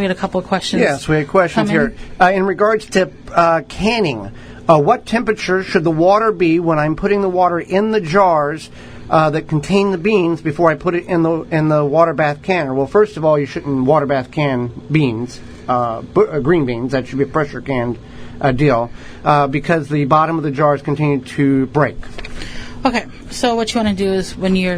had a couple of questions. Yes, we had questions here. In regards to canning, what temperature should the water be when I'm putting the water in the jars that contain the beans before I put it in the water bath canner? Well, first of all, you shouldn't water bath can beans, green beans. That should be a pressure canned deal because the bottom of the jars continue to break. Okay, so what you want to do is when you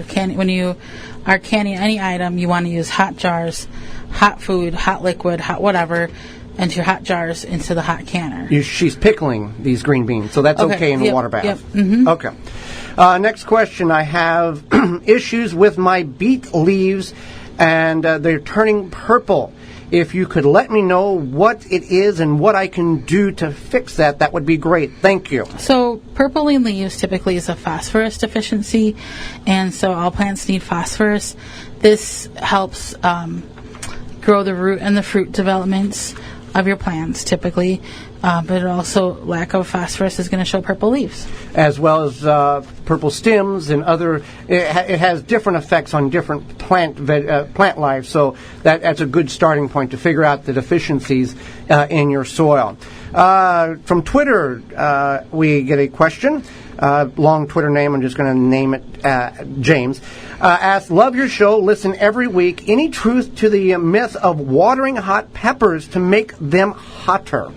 are canning any item, you want to use hot jars, hot food, hot liquid, hot whatever, into your hot jars into the hot canner. She's pickling these green beans, so that's okay in the water bath. Yep. Mm-hmm. Okay. Next question. I have issues with my beet leaves, and they're turning purple. If you could let me know what it is and what I can do to fix that, that would be great. Thank you. So purpling leaves typically is a phosphorus deficiency, and so all plants need phosphorus. This helps grow the root and the fruit developments of your plants typically, but it also, lack of phosphorus is going to show purple leaves. As well as purple stems and other, it has different effects on different plant life, so that's a good starting point to figure out the deficiencies in your soil. From Twitter, we get a question. Long Twitter name, I'm just going to name it James. Asks, love your show, listen every week. Any truth to the myth of watering hot peppers to make them hotter?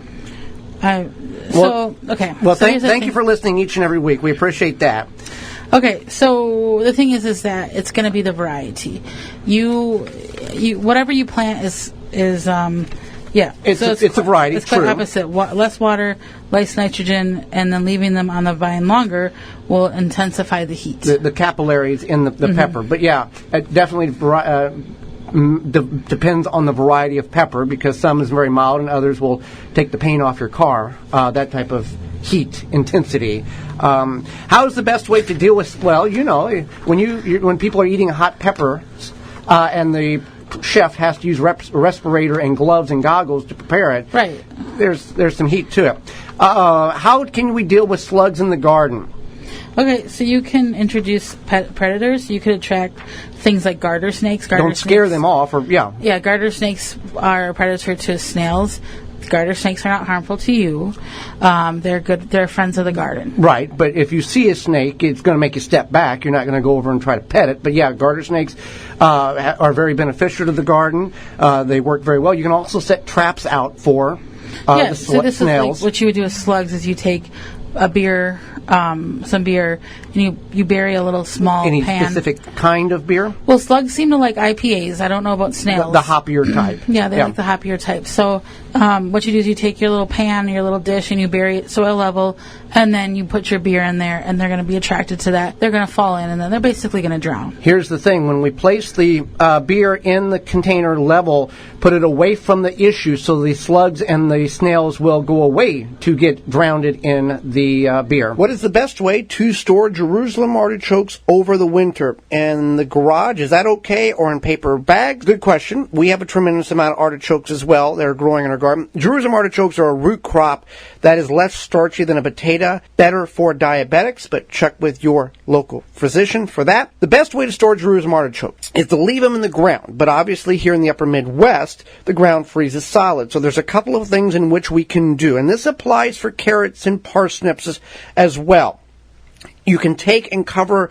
Okay. Well, so thank you for listening each and every week. We appreciate that. Okay, so the thing is that it's going to be the variety. You whatever you plant is it's a variety. It's quite opposite. Less water, less nitrogen, and then leaving them on the vine longer will intensify the heat. The capillaries in the pepper. But yeah, it definitely depends on the variety of pepper, because some is very mild and others will take the paint off your car. That type of heat intensity. How is the best way to deal with? Well, when people are eating hot pepper, and the chef has to use respirator and gloves and goggles to prepare it. Right. There's some heat to it. How can we deal with slugs in the garden? Okay, so you can introduce predators. You could attract things like garter snakes. Don't scare them off, Yeah, garter snakes are a predator to snails. Garter snakes are not harmful to you. They're good. They're friends of the garden. Right, but if you see a snake, it's going to make you step back. You're not going to go over and try to pet it. But yeah, garter snakes are very beneficial to the garden. They work very well. You can also set traps out for the snails. Is like what you would do with slugs is you take some beer, and you bury a little small pan. Any specific kind of beer? Well, slugs seem to like IPAs. I don't know about snails. The hoppier type. Yeah, they like the hoppier type. So what you do is you take your little pan, your little dish, and you bury it soil level, and then you put your beer in there, and they're going to be attracted to that. They're going to fall in, and then they're basically going to drown. Here's the thing. When we place the beer in the container level, put it away from the issue so the slugs and the snails will go away to get drowned in the beer. What is the best way to store Jerusalem artichokes over the winter? In the garage, is that okay, or in paper bags? Good question. We have a tremendous amount of artichokes as well. They're growing in our garden. Jerusalem artichokes are a root crop that is less starchy than a potato, better for diabetics, but check with your local physician for that. The best way to store Jerusalem artichokes is to leave them in the ground, but obviously here in the upper Midwest, the ground freezes solid. So there's a couple of things in which we can do, and this applies for carrots and parsnips as well. You can take and cover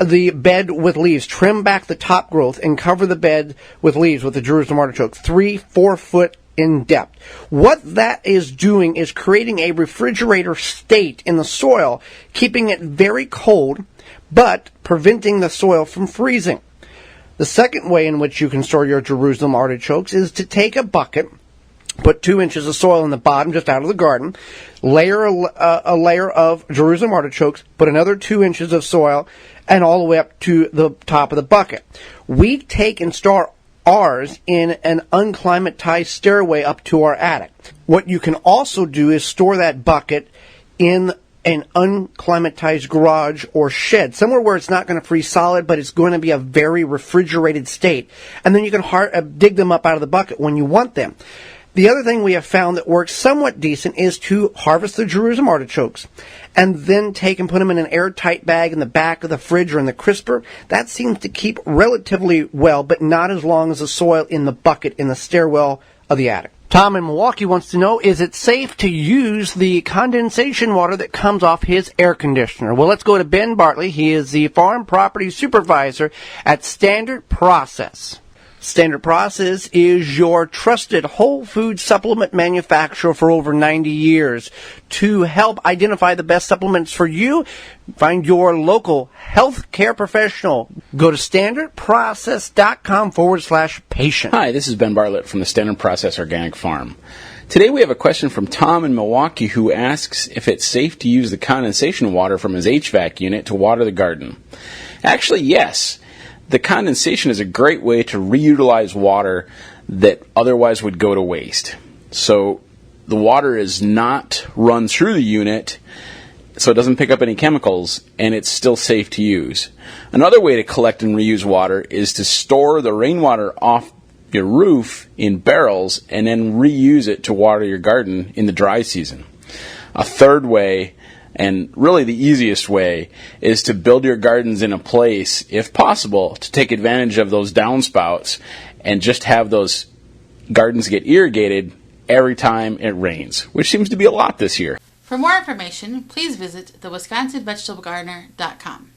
the bed with leaves, trim back the top growth, and cover the bed with leaves with the Jerusalem artichoke, 3-4 foot in depth. What that is doing is creating a refrigerator state in the soil, keeping it very cold, but preventing the soil from freezing. The second way in which you can store your Jerusalem artichokes is to take a bucket, put 2 inches of soil in the bottom, just out of the garden, layer a layer of Jerusalem artichokes, put another 2 inches of soil, and all the way up to the top of the bucket. We take and store ours in an unclimatized stairway up to our attic. What you can also do is store that bucket in an unclimatized garage or shed, somewhere where it's not going to freeze solid, but it's going to be a very refrigerated state. And then you can dig them up out of the bucket when you want them. The other thing we have found that works somewhat decent is to harvest the Jerusalem artichokes and then take and put them in an airtight bag in the back of the fridge or in the crisper. That seems to keep relatively well, but not as long as the soil in the bucket in the stairwell of the attic. Tom in Milwaukee wants to know, is it safe to use the condensation water that comes off his air conditioner? Well, let's go to Ben Bartley. He is the farm property supervisor at Standard Process. Standard Process is your trusted whole food supplement manufacturer for over 90 years. To help identify the best supplements for you, find your local health care professional. Go to standardprocess.com/patient. Hi, this is Ben Bartlett from the Standard Process Organic Farm. Today we have a question from Tom in Milwaukee who asks if it's safe to use the condensation water from his HVAC unit to water the garden. Actually, yes. The condensation is a great way to reutilize water that otherwise would go to waste. So the water is not run through the unit, so it doesn't pick up any chemicals, and it's still safe to use. Another way to collect and reuse water is to store the rainwater off your roof in barrels and then reuse it to water your garden in the dry season. A third way, and really the easiest way, is to build your gardens in a place, if possible, to take advantage of those downspouts and just have those gardens get irrigated every time it rains, which seems to be a lot this year. For more information, please visit thewisconsinvegetablegardener.com.